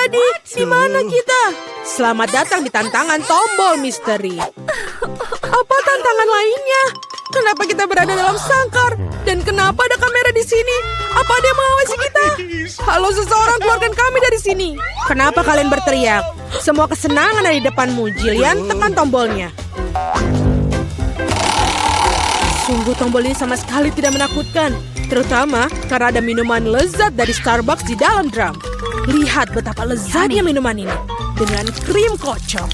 terjadi? Di mana kita? Selamat datang di tantangan tombol misteri. Apa tantangan lainnya? Kenapa kita berada dalam sangkar? Dan kenapa ada kamera di sini? Apa ada yang mengawasi kita? Halo seseorang, keluarkan kami dari sini. Kenapa kalian berteriak? Semua kesenangan ada di depanmu. Jillian, tekan tombolnya. Sungguh tombol ini sama sekali tidak menakutkan. Terutama karena ada minuman lezat dari Starbucks di dalam drum. Lihat betapa lezatnya minuman ini. Dengan krim kocok.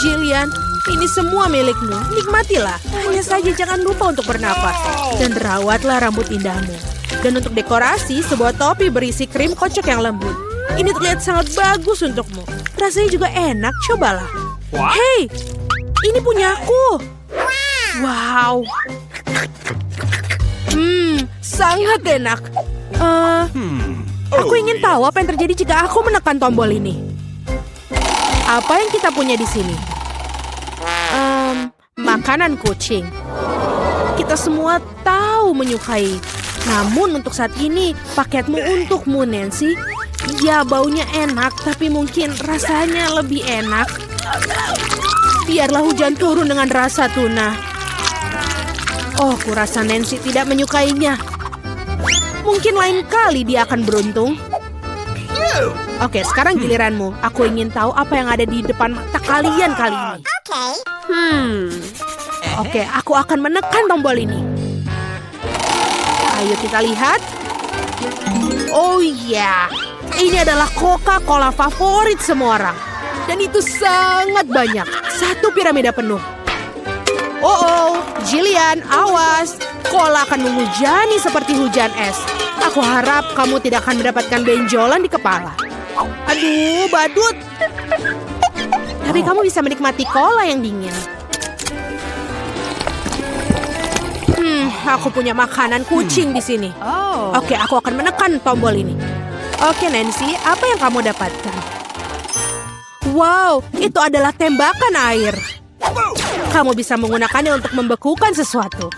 Jillian, ini semua milikmu. Nikmatilah. Hanya saja jangan lupa untuk bernafas. Dan rawatlah rambut indahmu. Dan untuk dekorasi, sebuah topi berisi krim kocok yang lembut. Ini terlihat sangat bagus untukmu. Rasanya juga enak, cobalah. Hei, ini punyaku. Wow. Sangat enak. Aku ingin tahu apa yang terjadi jika aku menekan tombol ini. Apa yang kita punya di sini? Makanan kucing. Kita semua tahu menyukai. Namun untuk saat ini, paketmu untukmu, Nancy. Ya, baunya enak, tapi mungkin rasanya lebih enak. Biarlah hujan turun dengan rasa tuna. Oh, kurasa Nancy tidak menyukainya. Mungkin lain kali dia akan beruntung. Oke, sekarang giliranmu. Aku ingin tahu apa yang ada di depan mata kalian kali ini. Oke, aku akan menekan tombol ini. Ayo kita lihat. Oh iya, ini adalah Coca-Cola favorit semua orang. Dan itu sangat banyak. Satu piramida penuh. Oh, Jillian, awas. Cola akan menghujani seperti hujan es. Aku harap kamu tidak akan mendapatkan benjolan di kepala. Aduh, badut. Tapi kamu bisa menikmati cola yang dingin. Aku punya makanan kucing di sini. Oke, aku akan menekan tombol ini. Oke, Nancy, apa yang kamu dapatkan? Wow, itu adalah tembakan air. Kamu bisa menggunakannya untuk membekukan sesuatu.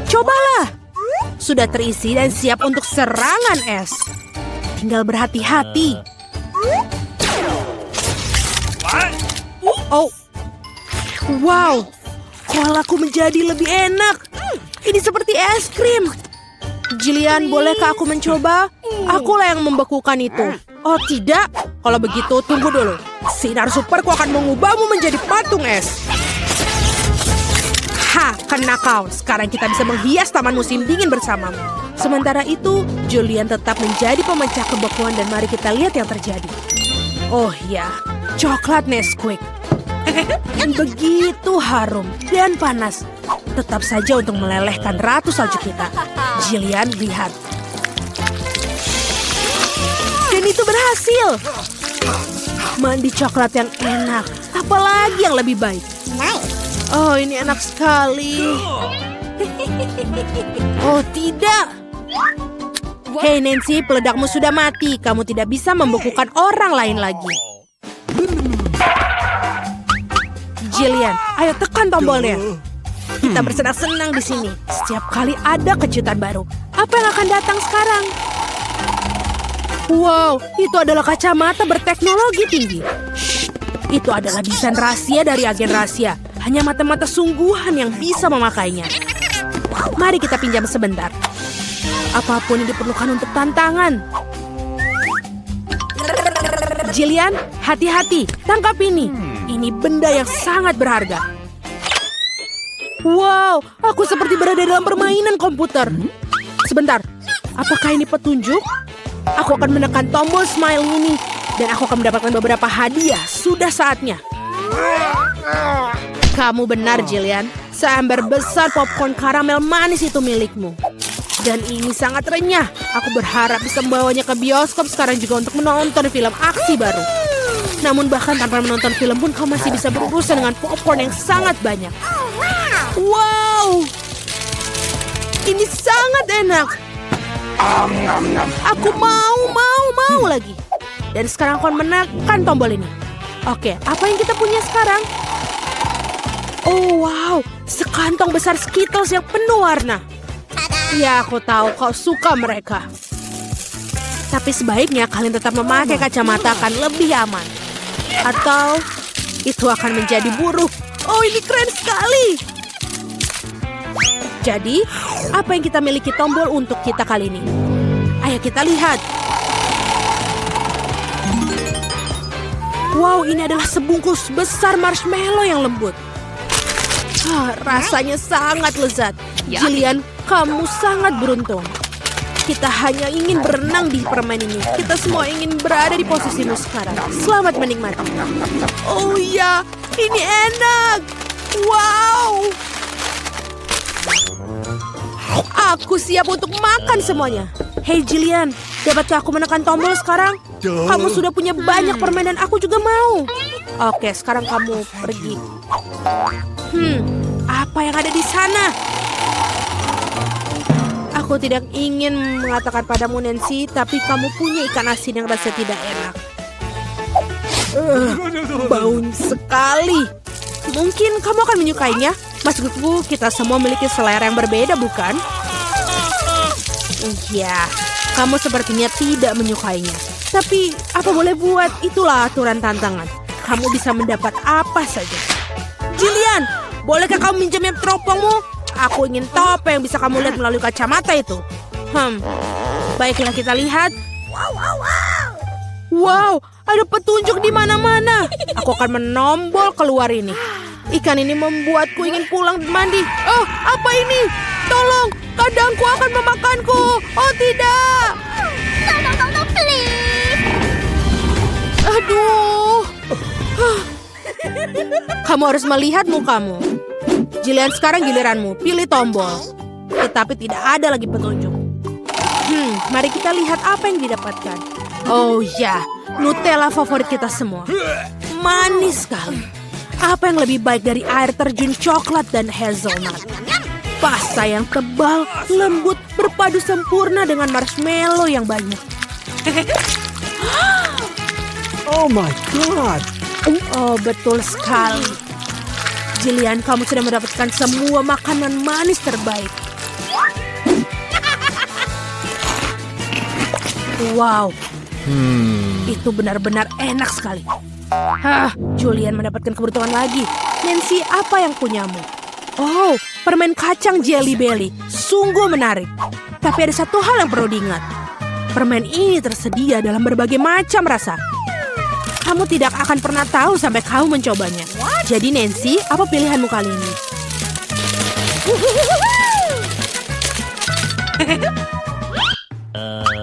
Cobalah. Sudah terisi dan siap untuk serangan es. Tinggal berhati-hati. Oh. Wow. Kolaku menjadi lebih enak. Ini seperti es krim. Jillian, bolehkah aku mencoba? Akulah yang membekukan itu. Oh, tidak. Kalau begitu, tunggu dulu. Sinar superku akan mengubahmu menjadi patung es. Kena kau. Sekarang kita bisa menghias taman musim dingin bersamamu. Sementara itu, Jillian tetap menjadi pemecah kebekuan dan mari kita lihat yang terjadi. Oh ya, coklat Nesquik. Begitu harum dan panas. Tetap saja untuk melelehkan ratu salju kita. Jillian, lihat. Dan itu berhasil. Mandi coklat yang enak. Apalagi yang lebih baik. Oh, ini enak sekali. Oh, tidak. Hei, Nancy, peledakmu sudah mati. Kamu tidak bisa membekukan orang lain lagi. Jillian, ayo tekan tombolnya. Kita bersenang-senang di sini. Setiap kali ada kejutan baru. Apa yang akan datang sekarang? Wow, itu adalah kacamata berteknologi tinggi. Shh, itu adalah desain rahasia dari agen rahasia. Hanya mata-mata sungguhan yang bisa memakainya. Mari kita pinjam sebentar. Apapun yang diperlukan untuk tantangan. Jillian, hati-hati. Tangkap ini. Ini benda yang sangat berharga. Wow, aku seperti berada dalam permainan komputer. Sebentar, apakah ini petunjuk? Aku akan menekan tombol smile ini. Dan aku akan mendapatkan beberapa hadiah. Sudah saatnya. Kamu benar, Jillian. Seember besar popcorn karamel manis itu milikmu. Dan ini sangat renyah. Aku berharap bisa membawanya ke bioskop sekarang juga untuk menonton film aksi baru. Namun bahkan tanpa menonton film pun kau masih bisa berurusan dengan popcorn yang sangat banyak. Wow! Ini sangat enak. Aku mau lagi. Dan sekarang aku akan menekan tombol ini. Oke, apa yang kita punya sekarang? Oh, wow. Sekantong besar Skittles yang penuh warna. Ya, aku tahu kau suka mereka. Tapi sebaiknya kalian tetap memakai kacamata akan lebih aman. Atau itu akan menjadi buruk. Oh, ini keren sekali. Jadi, apa yang kita miliki tombol untuk kita kali ini? Ayo kita lihat. Wow, ini adalah sebungkus besar marshmallow yang lembut. Rasanya sangat lezat. Jillian, kamu sangat beruntung. Kita hanya ingin berenang di permen ini. Kita semua ingin berada di posisimu sekarang. Selamat menikmati. Oh iya, ini enak. Wow. Aku siap untuk makan semuanya. Hey Jillian, dapatkah aku menekan tombol sekarang? Kamu sudah punya banyak permen dan aku juga mau. Oke, sekarang kamu pergi. Apa yang ada di sana? Aku tidak ingin mengatakan padamu Nancy, tapi kamu punya ikan asin yang rasa tidak enak. Bau sekali. Mungkin kamu akan menyukainya. Maksudku, kita semua memiliki selera yang berbeda, bukan? Iya, kamu sepertinya tidak menyukainya. Tapi, apa boleh buat, itulah aturan tantangan. Kamu bisa mendapat apa saja. Jillian, bolehkah kamu minjamnya teropongmu? Aku ingin tahu apa yang bisa kamu lihat melalui kacamata itu. Baiklah kita lihat. Wow, ada petunjuk di mana-mana. Aku akan menombol keluar ini. Ikan ini membuatku ingin pulang mandi. Oh, apa ini? Tolong, kadangku akan memakanku. Oh, tidak. No, please. Aduh. Kamu harus melihat mukamu. Jillian, sekarang giliranmu. Pilih tombol. Tetapi tidak ada lagi petunjuk. Mari kita lihat apa yang didapatkan. Oh ya, Nutella favorit kita semua. Manis sekali. Apa yang lebih baik dari air terjun coklat dan hazelnut? Pasta yang tebal, lembut, berpadu sempurna dengan marshmallow yang banyak. Oh my God. Oh, betul sekali. Jillian, kamu sudah mendapatkan semua makanan manis terbaik. Wow, itu benar-benar enak sekali. Julian mendapatkan keberuntungan lagi. Nancy, apa yang punyamu? Oh, permen kacang Jelly Belly. Sungguh menarik. Tapi ada satu hal yang perlu diingat. Permen ini tersedia dalam berbagai macam rasa. Kamu tidak akan pernah tahu sampai kamu mencobanya. Jadi Nancy, apa pilihanmu kali ini?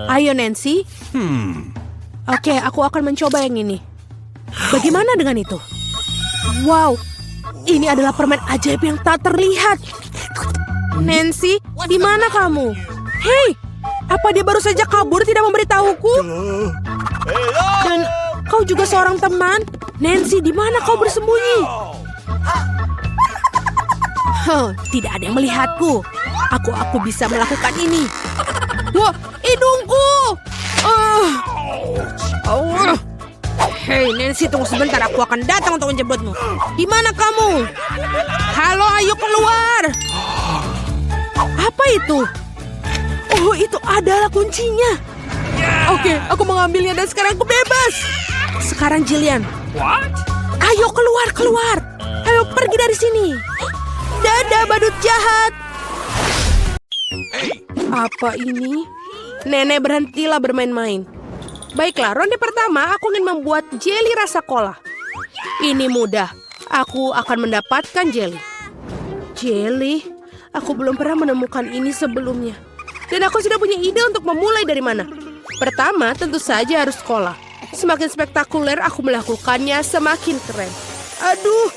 Ayo Nancy. Oke, aku akan mencoba yang ini. Bagaimana dengan itu? Wow, ini adalah permen ajaib yang tak terlihat. Nancy, di mana kamu? Hei, apa dia baru saja kabur tidak memberitahuku? Dan kau juga seorang teman. Nancy, di mana kau bersembunyi? Tidak ada yang melihatku. Aku bisa melakukan ini. Wah, hidungku! Hei, Nancy, tunggu sebentar. Aku akan datang untuk menjemputmu. Di mana kamu? Halo, ayo keluar. Apa itu? Oh, itu adalah kuncinya. Oke, aku mengambilnya dan sekarang aku bebas. Sekarang Jillian. Ayo keluar. Ayo pergi dari sini. Dadah, badut jahat. Apa ini? Nenek, berhentilah bermain-main. Baiklah, ronde pertama aku ingin membuat jelly rasa cola. Ini mudah. Aku akan mendapatkan jelly. Jelly? Aku belum pernah menemukan ini sebelumnya. Dan aku sudah punya ide untuk memulai dari mana. Pertama, tentu saja harus cola. Semakin spektakuler aku melakukannya, semakin keren. Aduh,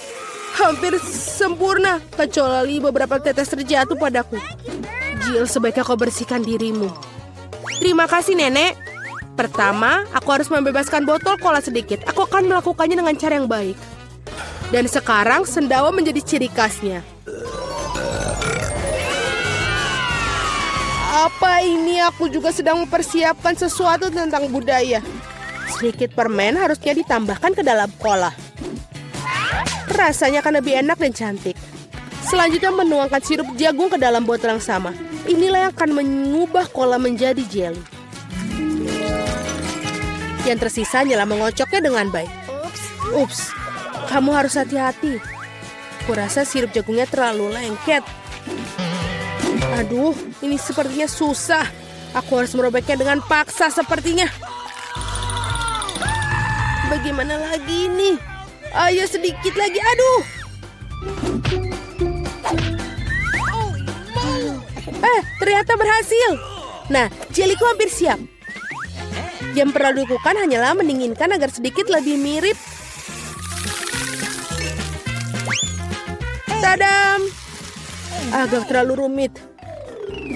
hampir sempurna. Kecuali beberapa tetes terjatuh padaku. Jill, sebaiknya kau bersihkan dirimu. Terima kasih, Nenek. Pertama, aku harus membebaskan botol cola sedikit. Aku akan melakukannya dengan cara yang baik. Dan sekarang, sendawa menjadi ciri khasnya. Apa ini? Aku juga sedang mempersiapkan sesuatu tentang budaya. Sedikit permen harusnya ditambahkan ke dalam cola. Rasanya akan lebih enak dan cantik. Selanjutnya menuangkan sirup jagung ke dalam botol yang sama. Inilah yang akan mengubah cola menjadi jelly. Yang tersisa hanyalah mengocoknya dengan baik. Ups, kamu harus hati-hati. Kurasa sirup jagungnya terlalu lengket. Aduh, ini sepertinya susah. Aku harus merobeknya dengan paksa sepertinya. Bagaimana lagi ini? Ayo sedikit lagi, aduh. Ternyata berhasil. Nah, jeliku hampir siap. Yang perlu dilakukan hanyalah mendinginkan agar sedikit lebih mirip. Tadam! Agak terlalu rumit.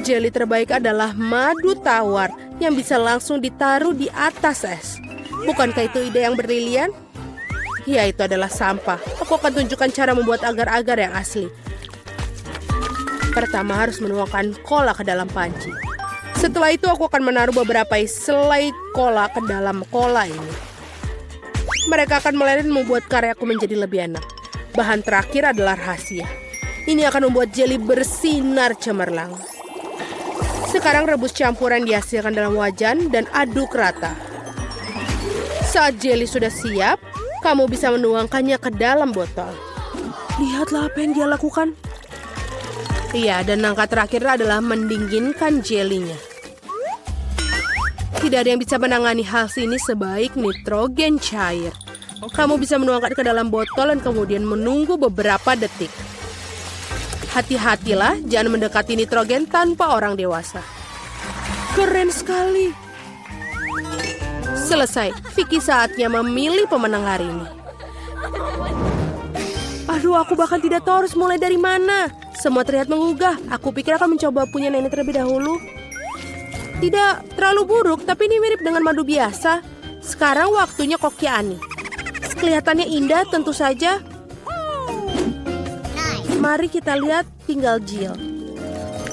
Jeli terbaik adalah madu tawar yang bisa langsung ditaruh di atas es. Bukankah itu ide yang brilian? Ya, itu adalah sampah. Aku akan tunjukkan cara membuat agar-agar yang asli. Pertama harus menuangkan cola ke dalam panci. Setelah itu aku akan menaruh beberapa selai cola ke dalam cola ini. Mereka akan meleleh membuat karyaku menjadi lebih enak. Bahan terakhir adalah rahasia. Ini akan membuat jeli bersinar cemerlang. Sekarang rebus campuran yang dihasilkan dalam wajan dan aduk rata. Saat jeli sudah siap, kamu bisa menuangkannya ke dalam botol. Lihatlah apa yang dia lakukan. Iya, dan langkah terakhir adalah mendinginkan jelinya. Tidak ada yang bisa menangani hal ini sebaik nitrogen cair. Kamu bisa menuangkan ke dalam botol dan kemudian menunggu beberapa detik. Hati-hatilah, jangan mendekati nitrogen tanpa orang dewasa. Keren sekali. Selesai, Vicky saatnya memilih pemenang hari ini. Aduh, aku bahkan tidak tahu harus mulai dari mana. Semua terlihat menggugah. Aku pikir akan mencoba punya nenek terlebih dahulu. Tidak terlalu buruk, tapi ini mirip dengan madu biasa. Sekarang waktunya koki Ani. Kelihatannya indah tentu saja. Mari kita lihat tinggal Jill.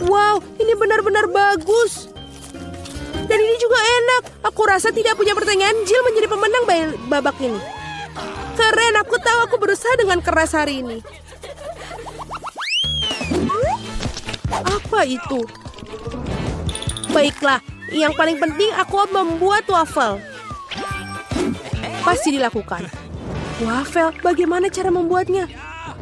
Wow, ini benar-benar bagus. Dan ini juga enak. Aku rasa tidak punya pertanyaan Jill menjadi pemenang babak ini. Keren, aku tahu aku berusaha dengan keras hari ini. Apa itu? Baiklah, yang paling penting aku membuat waffle. Pasti dilakukan. Waffle, bagaimana cara membuatnya?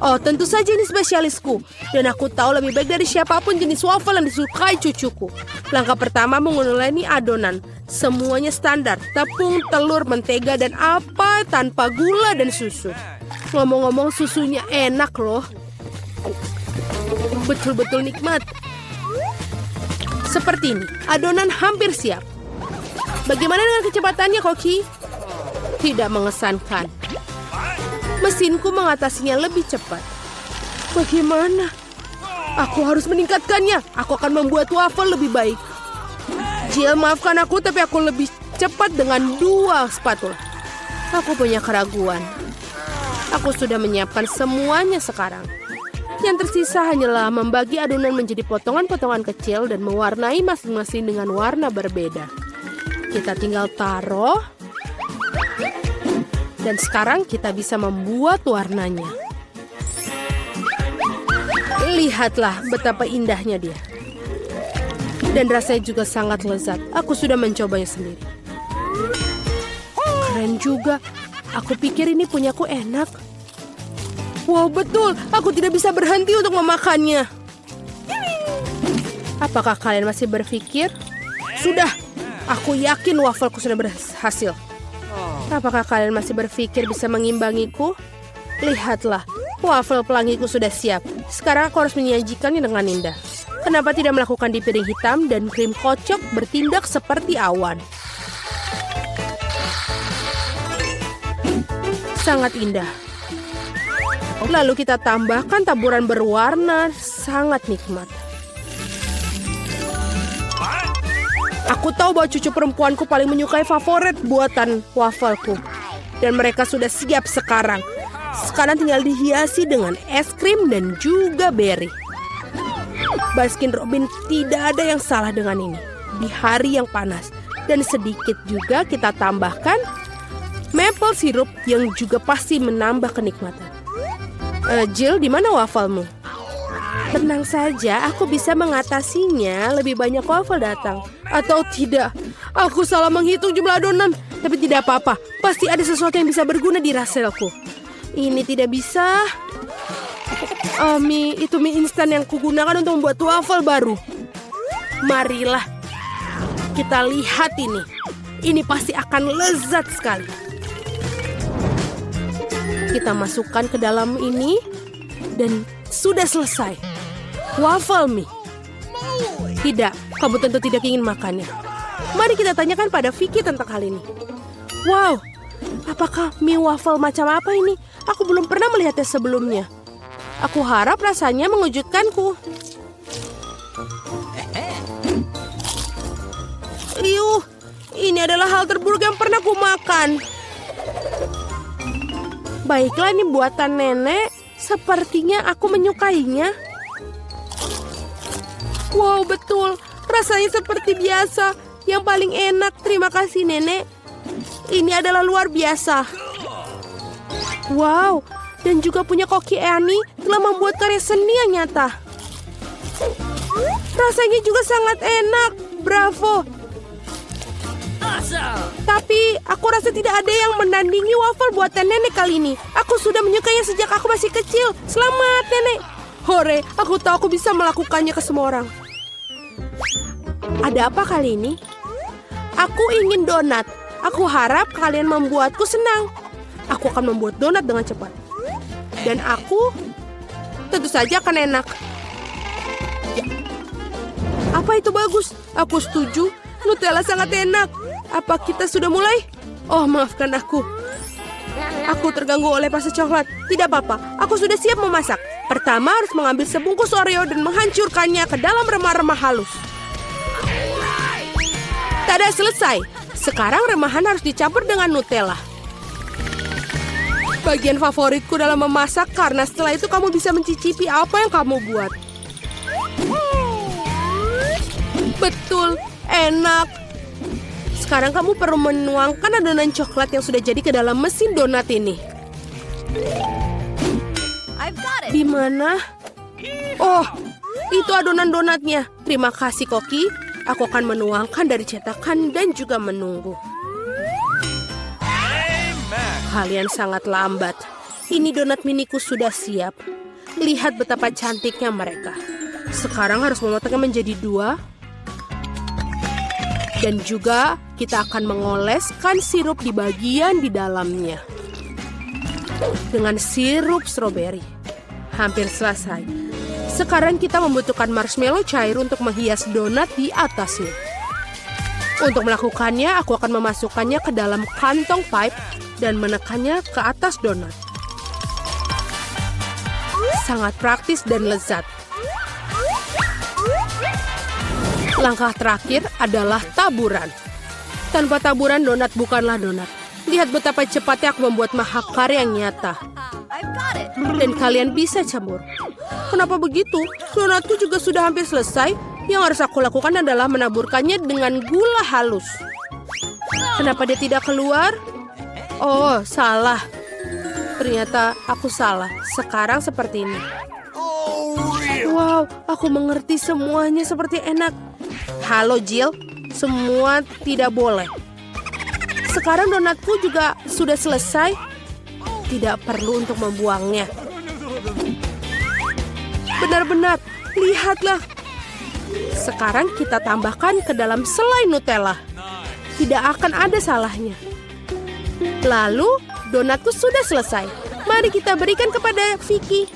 Oh, tentu saja ini spesialisku. Dan aku tahu lebih baik dari siapapun jenis waffle yang disukai cucuku. Langkah pertama menguleni adonan. Semuanya standar. Tepung, telur, mentega, dan apa tanpa gula dan susu. Ngomong-ngomong, susunya enak loh. Betul-betul nikmat. Seperti ini, adonan hampir siap. Bagaimana dengan kecepatannya, Koki? Tidak mengesankan. Mesinku mengatasinya lebih cepat. Bagaimana? Aku harus meningkatkannya. Aku akan membuat waffle lebih baik. Jill, maafkan aku, tapi aku lebih cepat dengan 2 spatula. Aku punya keraguan. Aku sudah menyiapkan semuanya sekarang. Yang tersisa hanyalah membagi adonan menjadi potongan-potongan kecil dan mewarnai masing-masing dengan warna berbeda. Kita tinggal taruh. Dan sekarang kita bisa membuat warnanya. Lihatlah betapa indahnya dia. Dan rasanya juga sangat lezat. Aku sudah mencobanya sendiri. Keren juga. Aku pikir ini punyaku enak. Wow, betul. Aku tidak bisa berhenti untuk memakannya. Apakah kalian masih berpikir? Sudah. Aku yakin wafelku sudah berhasil. Apakah kalian masih berpikir bisa mengimbangiku? Lihatlah, waffle pelangiku sudah siap. Sekarang aku harus menyajikannya dengan indah. Kenapa tidak melakukan di piring hitam dan krim kocok bertindak seperti awan? Sangat indah. Lalu kita tambahkan taburan berwarna, sangat nikmat. Aku tahu bahwa cucu perempuanku paling menyukai favorit buatan wafelku. Dan mereka sudah siap sekarang. Sekarang tinggal dihiasi dengan es krim dan juga berry. Baskin Robin, tidak ada yang salah dengan ini. Di hari yang panas. Dan sedikit juga kita tambahkan maple syrup yang juga pasti menambah kenikmatan. Jill, di mana wafelmu? Tenang saja, aku bisa mengatasinya. Lebih banyak waffle datang. Atau tidak, aku salah menghitung jumlah adonan. Tapi tidak apa-apa, pasti ada sesuatu yang bisa berguna di raselku. Ini tidak bisa. Itu mie instan yang kugunakan untuk membuat waffle baru. Marilah kita lihat ini. Ini pasti akan lezat sekali. Kita masukkan ke dalam ini dan sudah selesai. Waffle mie. Tidak, kamu tentu tidak ingin makannya. Mari kita tanyakan pada Vicky tentang hal ini. Wow, apakah mie waffle macam apa ini? Aku belum pernah melihatnya sebelumnya. Aku harap rasanya mengejutkanku. Ini adalah hal terburuk yang pernah ku makan. Baiklah, ini buatan nenek. Sepertinya aku menyukainya. Wow, betul. Rasanya seperti biasa. Yang paling enak. Terima kasih, nenek. Ini adalah luar biasa. Wow, dan juga punya Koki Annie telah membuat karya seni yang nyata. Rasanya juga sangat enak. Bravo. Tapi aku rasa tidak ada yang menandingi waffle buatan nenek kali ini. Aku sudah menyukainya sejak aku masih kecil. Selamat, nenek. Hore, aku tahu aku bisa melakukannya ke semua orang. Ada apa kali ini? Aku ingin donat. Aku harap kalian membuatku senang. Aku akan membuat donat dengan cepat. Dan aku tentu saja akan enak. Ya. Apa itu bagus? Aku setuju. Nutella sangat enak. Apa kita sudah mulai? Oh, maafkan aku. Aku terganggu oleh pasta coklat. Tidak apa-apa, aku sudah siap memasak. Pertama harus mengambil sebungkus Oreo dan menghancurkannya ke dalam remah-remah halus. Tada, selesai. Sekarang remahan harus dicampur dengan Nutella. Bagian favoritku dalam memasak karena setelah itu kamu bisa mencicipi apa yang kamu buat. Betul, enak. Sekarang kamu perlu menuangkan adonan coklat yang sudah jadi ke dalam mesin donat ini. Di mana? Oh, itu adonan donatnya. Terima kasih, Koki. Aku akan menuangkan dari cetakan dan juga menunggu. Kalian sangat lambat. Ini donat miniku sudah siap. Lihat betapa cantiknya mereka. Sekarang harus memotongnya menjadi 2. Dan juga kita akan mengoleskan sirup di bagian di dalamnya. Dengan sirup stroberi. Hampir selesai. Sekarang kita membutuhkan marshmallow cair untuk menghias donat di atasnya. Untuk melakukannya, aku akan memasukkannya ke dalam kantong pipe dan menekannya ke atas donat. Sangat praktis dan lezat. Langkah terakhir adalah taburan. Tanpa taburan, donat bukanlah donat. Lihat betapa cepatnya aku membuat mahakarya yang nyata. Dan kalian bisa campur. Kenapa begitu? Donatku juga sudah hampir selesai. Yang harus aku lakukan adalah menaburkannya dengan gula halus. Kenapa dia tidak keluar? Oh, salah. Ternyata aku salah. Sekarang seperti ini. Wow, aku mengerti semuanya seperti enak. Halo Jill, semua tidak boleh. Sekarang donatku juga sudah selesai. Tidak perlu untuk membuangnya. Benar-benar, lihatlah. Sekarang kita tambahkan ke dalam selai Nutella. Tidak akan ada salahnya. Lalu, donatku sudah selesai. Mari kita berikan kepada Vicky.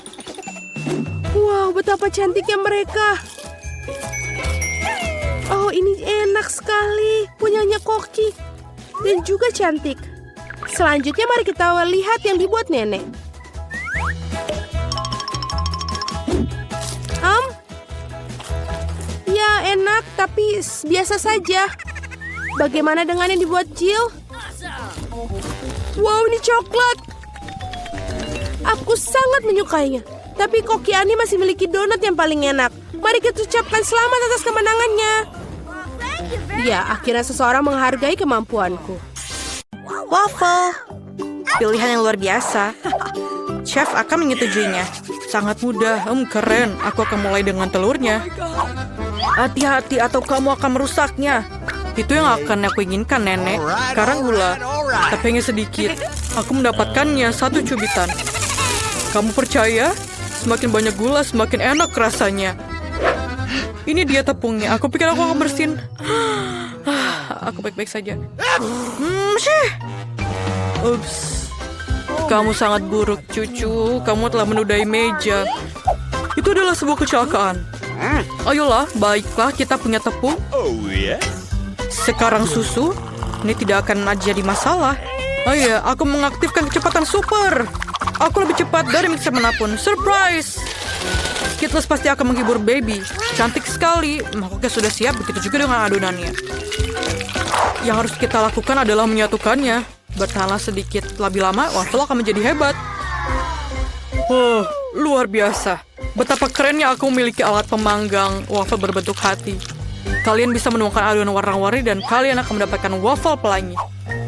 Wow, betapa cantiknya mereka. Oh, ini enak sekali. Punyanya Koki. Dan juga cantik. Selanjutnya mari kita lihat yang dibuat nenek. Ya, enak, tapi biasa saja. Bagaimana dengan yang dibuat Jill? Wow, ini coklat. Aku sangat menyukainya. Tapi Koki Annie masih memiliki donat yang paling enak. Mari kita ucapkan selamat atas kemenangannya. Ya, akhirnya seseorang menghargai kemampuanku. Waffle. Pilihan yang luar biasa. Chef akan menyetujuinya. Sangat mudah, keren. Aku akan mulai dengan telurnya. Hati-hati atau kamu akan merusaknya. Itu yang akan aku inginkan, Nenek. Sekarang gula. Tapi hanya sedikit. Aku mendapatkannya 1 cubitan. Kamu percaya? Semakin banyak gula, semakin enak rasanya. Ini dia tepungnya. Aku pikir aku akan bersin. Aku baik-baik saja. Syih. Ups. Kamu sangat buruk, cucu. Kamu telah menodai meja. Itu adalah sebuah kecelakaan. Ayolah, baiklah, kita punya tepung. Sekarang susu. Ini tidak akan jadi masalah. Oh iya, aku mengaktifkan kecepatan super. Aku lebih cepat dari mixer manapun. Surprise! Skittles pasti akan menghibur baby. Cantik sekali. Mangkoknya sudah siap, begitu juga dengan adonannya. Yang harus kita lakukan adalah menyatukannya. Bertahanlah sedikit. Lebih lama, waffle akan menjadi hebat. Oh, luar biasa. Betapa kerennya aku memiliki alat pemanggang waffle berbentuk hati. Kalian bisa menuangkan adonan warna-warni dan kalian akan mendapatkan waffle pelangi.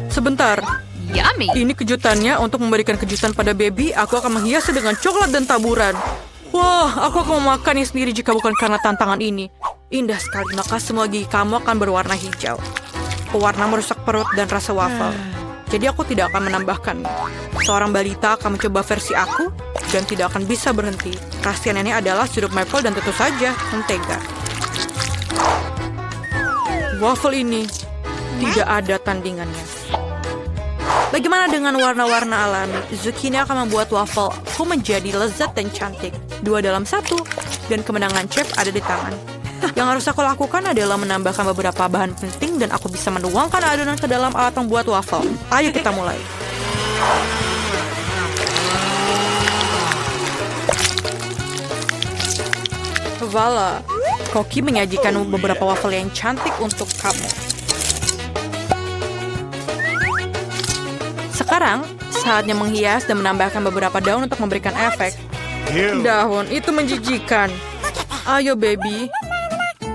Sebentar. Yummy. Ini kejutannya untuk memberikan kejutan pada baby. Aku akan menghiasnya dengan coklat dan taburan. Wah, aku akan memakannya sendiri jika bukan karena tantangan ini. Indah sekali, maka semua gigi kamu akan berwarna hijau. Pewarna merusak perut dan rasa waffle. Jadi aku tidak akan menambahkan. Seorang balita akan mencoba versi aku dan tidak akan bisa berhenti. Rahasia nenek adalah sirup maple dan tentu saja mentega. Waffle ini tidak ada tandingannya. Bagaimana dengan warna-warna alami? Zucchini akan membuat waffle menjadi lezat dan cantik. 2 dalam 1. Dan kemenangan chef ada di tangan. Yang harus aku lakukan adalah menambahkan beberapa bahan penting dan aku bisa menuangkan adonan ke dalam alat membuat waffle. Ayo kita mulai. Voila, Koki menyajikan beberapa waffle yang cantik untuk kamu. Sekarang, saatnya menghias dan menambahkan beberapa daun untuk memberikan efek. Daun, itu menjijikan. Ayo, baby.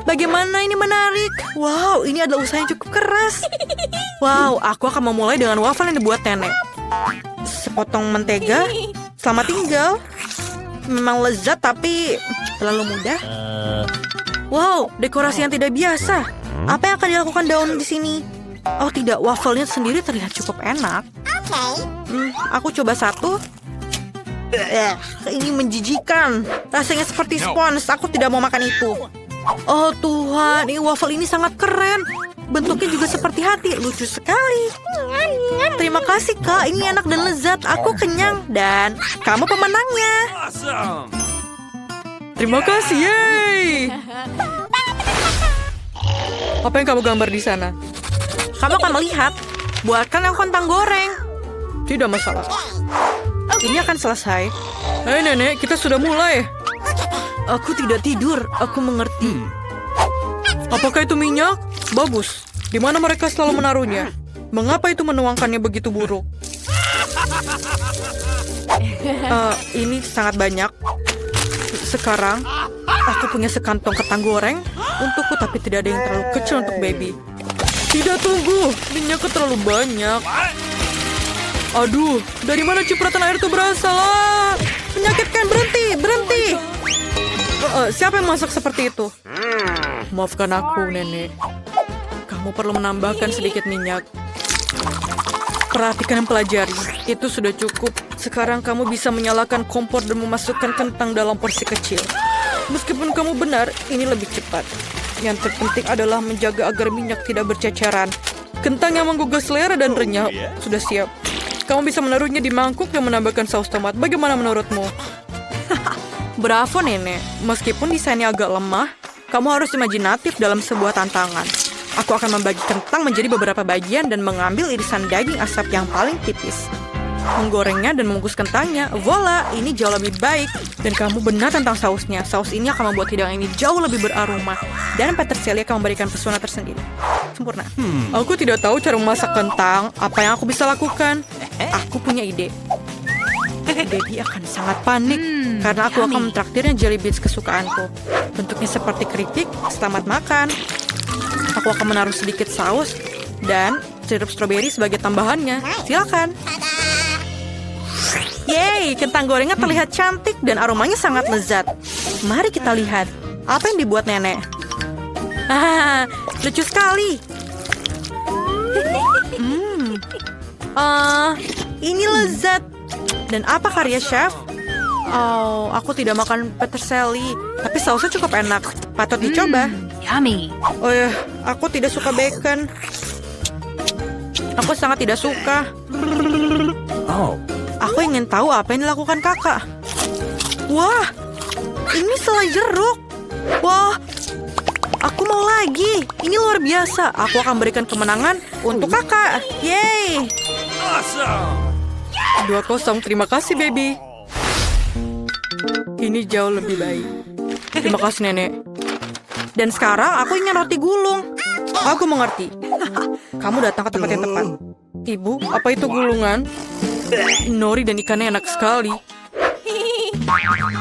Bagaimana ini menarik? Wow, ini adalah usaha yang cukup keras. Wow, aku akan memulai dengan waffle yang dibuat nenek. Sepotong mentega. Selamat tinggal. Memang lezat, tapi terlalu mudah. Wow, dekorasi yang tidak biasa. Apa yang akan dilakukan daun di sini? Oh tidak, waffle-nya sendiri terlihat cukup enak. Aku coba 1. Ini menjijikan. Rasanya seperti spons. Aku tidak mau makan itu. Oh Tuhan, ini waffle ini sangat keren. Bentuknya juga seperti hati. Lucu sekali. Terima kasih Kak, ini enak dan lezat. Aku kenyang dan kamu pemenangnya. Terima kasih, yeay. Apa yang kamu gambar di sana? Kamu akan melihat. Buatkan aku kentang goreng. Tidak masalah. Ini akan selesai. Hei nenek, kita sudah mulai. Aku tidak tidur, aku mengerti. Apakah itu minyak? Bagus. Di mana mereka selalu menaruhnya? Mengapa itu menuangkannya begitu buruk? Ini sangat banyak. Sekarang, aku punya sekantong kentang goreng untukku, tapi tidak ada yang terlalu kecil untuk baby. Tidak, tunggu. Minyaknya terlalu banyak. Aduh, dari mana cipratan air itu berasal? Menyakitkan, berhenti, berhenti. Siapa yang masak seperti itu? Maafkan aku, nenek. Kamu perlu menambahkan sedikit minyak. Perhatikan dan pelajari. Itu sudah cukup. Sekarang kamu bisa menyalakan kompor dan memasukkan kentang dalam porsi kecil. Meskipun kamu benar, ini lebih cepat. Yang terpenting adalah menjaga agar minyak tidak berceceran. Kentang yang menggugah selera dan renyah sudah siap. Kamu bisa menaruhnya di mangkuk dan menambahkan saus tomat. Bagaimana menurutmu? Bravo, nenek. Meskipun desainnya agak lemah, kamu harus imajinatif dalam sebuah tantangan. Aku akan membagi kentang menjadi beberapa bagian dan mengambil irisan daging asap yang paling tipis. Menggorengnya dan mengukus kentangnya. Voila, ini jauh lebih baik. Dan kamu benar tentang sausnya. Saus ini akan membuat hidangan ini jauh lebih beraroma. Dan peterselie akan memberikan pesona tersendiri. Sempurna. Aku tidak tahu cara memasak kentang. Apa yang aku bisa lakukan? Aku punya ide. Baby akan sangat panik karena aku akan mentraktirnya jelly beans kesukaanku. Bentuknya seperti keripik. Selamat makan. Aku akan menaruh sedikit saus dan sirup stroberi sebagai tambahannya. Silakan. Yeay, kentang gorengnya terlihat cantik dan aromanya sangat lezat. Mari kita lihat apa yang dibuat nenek. Lucu sekali. Ini lezat. Dan apa karya chef? Oh, aku tidak makan peterselli, tapi sausnya cukup enak. Patut dicoba. Yummy. Oh ya, aku tidak suka bacon. Aku sangat tidak suka. Oh, Aku ingin tahu apa yang dilakukan kakak. Wah, ini selai jeruk. Wah, aku mau lagi. Ini luar biasa. Aku akan berikan kemenangan untuk kakak. Yeay. 2-0, terima kasih baby. Ini jauh lebih baik. Terima kasih nenek. Dan sekarang aku ingin roti gulung. Aku mengerti. Kamu datang ke tempat yang tepat. Ibu, apa itu gulungan? Nori dan ikannya enak sekali.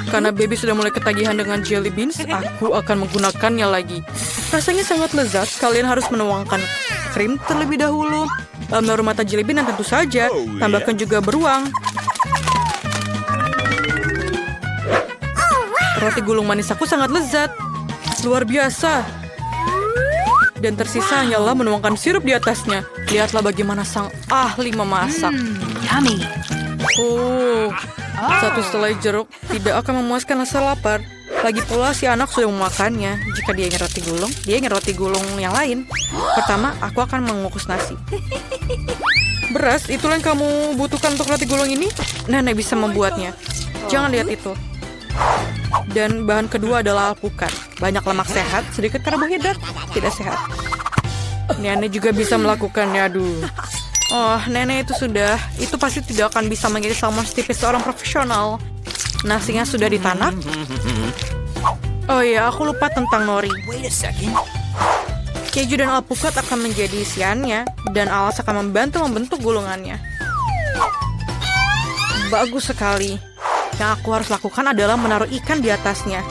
Karena baby sudah mulai ketagihan dengan jelly beans, aku akan menggunakannya lagi. Rasanya sangat lezat. Kalian harus menuangkan krim terlebih dahulu. Menaruh mata jelly bean dan tentu saja tambahkan juga beruang. Roti gulung manis aku sangat lezat. Luar biasa. Dan tersisa hanyalah menuangkan sirup di atasnya. Lihatlah bagaimana sang ahli memasak. Yummy. Oh, satu selai jeruk tidak akan memuaskan rasa lapar. Lagi pula si anak sudah memakannya. Jika dia ingin roti gulung, dia ingin roti gulung yang lain. Pertama, aku akan mengukus nasi. Beras, itulah yang kamu butuhkan untuk roti gulung ini? Nenek bisa membuatnya. Jangan lihat itu. Dan bahan kedua adalah alpukat. Banyak lemak sehat, sedikit karbohidrat. Tidak sehat. Nenek juga bisa melakukannya, aduh. Oh, nenek itu sudah. Itu pasti tidak akan bisa menjadi salmon setipis seorang profesional. Nasinya sudah ditanak. Oh iya, aku lupa tentang nori. Keju dan alpukat akan menjadi isiannya. Dan alas akan membantu membentuk gulungannya. Bagus sekali. Yang aku harus lakukan adalah menaruh ikan di atasnya.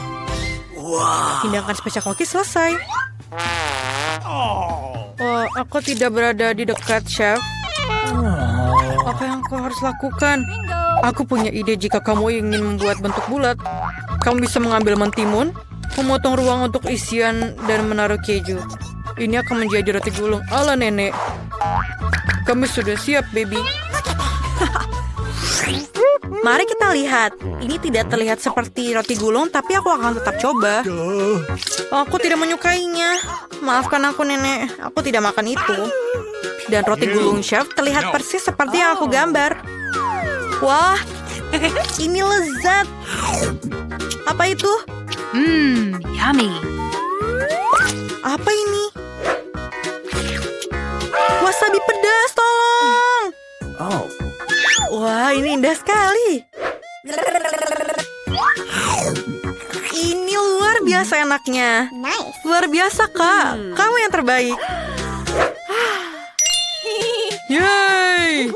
Hidangan spesial koki selesai. Oh, aku tidak berada di dekat chef. Apa yang aku harus lakukan? Aku punya ide. Jika kamu ingin membuat bentuk bulat, kamu bisa mengambil mentimun, memotong ruang untuk isian, dan menaruh keju. Ini akan menjadi roti gulung ala nenek. Kamu sudah siap, baby? Mari kita lihat. Ini tidak terlihat seperti roti gulung, tapi aku akan tetap coba. Aku tidak menyukainya. Maafkan aku, nenek. Aku tidak makan itu. Dan roti gulung chef terlihat persis seperti yang aku gambar. Wah, ini lezat. Apa itu? Yummy. Apa ini? Wasabi pedas, tolong. oh, Wah, ini indah sekali. Ini luar biasa enaknya. Nice. Luar biasa, Kak. Kamu yang terbaik. Yeay.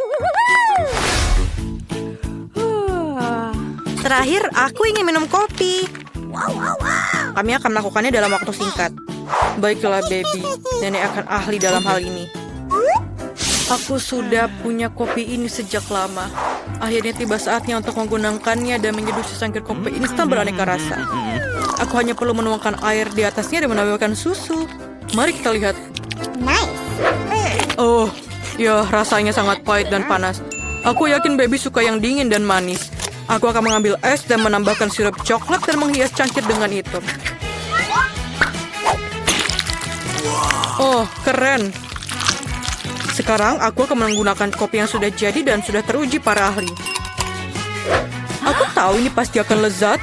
Terakhir, aku ingin minum kopi. Kami akan melakukannya dalam waktu singkat. Baiklah, baby. Nenek akan ahli dalam hal ini. Aku sudah punya kopi ini sejak lama. Akhirnya tiba saatnya untuk menggunakannya dan menyeduh secangkir kopi instan beraneka rasa. Aku hanya perlu menuangkan air di atasnya dan menambahkan susu. Mari kita lihat. Nice. Oh, ya rasanya sangat pahit dan panas. Aku yakin baby suka yang dingin dan manis. Aku akan mengambil es dan menambahkan sirup coklat dan menghias cangkir dengan itu. Oh, keren. Sekarang aku akan menggunakan kopi yang sudah jadi dan sudah teruji para ahli. Aku tahu ini pasti akan lezat.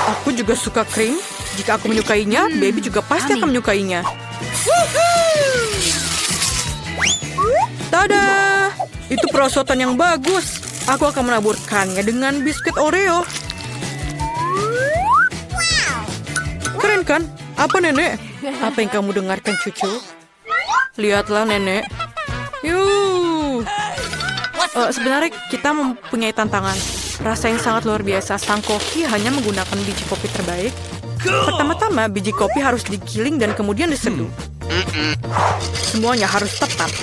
Aku juga suka krim. Jika aku menyukainya, baby juga pasti akan menyukainya. Tada! Itu perosotan yang bagus. Aku akan menaburkannya dengan biskuit Oreo. Keren kan? Apa, nenek? Apa yang kamu dengarkan, cucu? Lihatlah, nenek. Yuh. Sebenarnya kita mempunyai tantangan. Rasa yang sangat luar biasa. Sang koki hanya menggunakan biji kopi terbaik. Pertama-tama, biji kopi harus digiling dan kemudian diseduh. Semuanya harus tepat.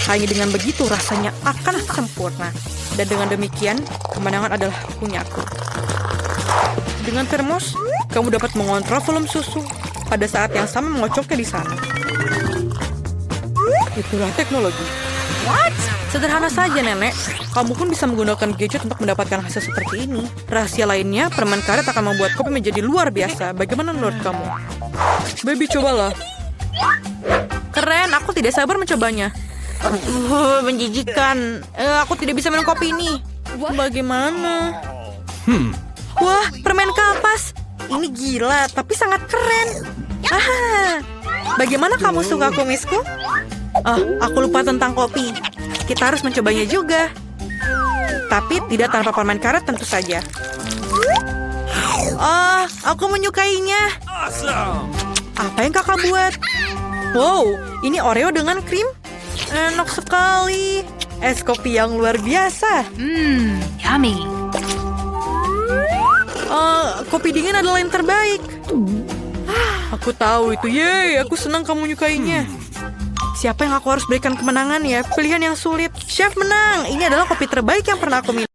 Hanya dengan begitu rasanya akan sempurna. Dan dengan demikian, kemenangan adalah punyaku. Dengan termos, kamu dapat mengontrol volume susu. Pada saat yang sama mengocoknya di sana. Itulah teknologi. What? Sederhana saja, Nenek. Kamu pun bisa menggunakan gadget untuk mendapatkan hasil seperti ini. Rahasia lainnya, permen karet akan membuat kopi menjadi luar biasa. Bagaimana menurut kamu? Baby, cobalah. Keren, aku tidak sabar mencobanya. Menjijikan. Aku tidak bisa minum kopi ini. Bagaimana? Wah, permen kapas. Ini gila, tapi sangat keren. Bagaimana kamu suka kumisku? Aku lupa tentang kopi. Kita harus mencobanya juga. Tapi tidak tanpa permen karet tentu saja. Aku menyukainya. Apa yang kakak buat? Wow, ini Oreo dengan krim. Enak sekali. Es kopi yang luar biasa. Yummy. Kopi dingin adalah yang terbaik. Aku tahu itu. Yeay, aku senang kamu menyukainya. Siapa yang aku harus berikan kemenangan ya? Pilihan yang sulit. Chef menang. Ini adalah kopi terbaik yang pernah aku minum.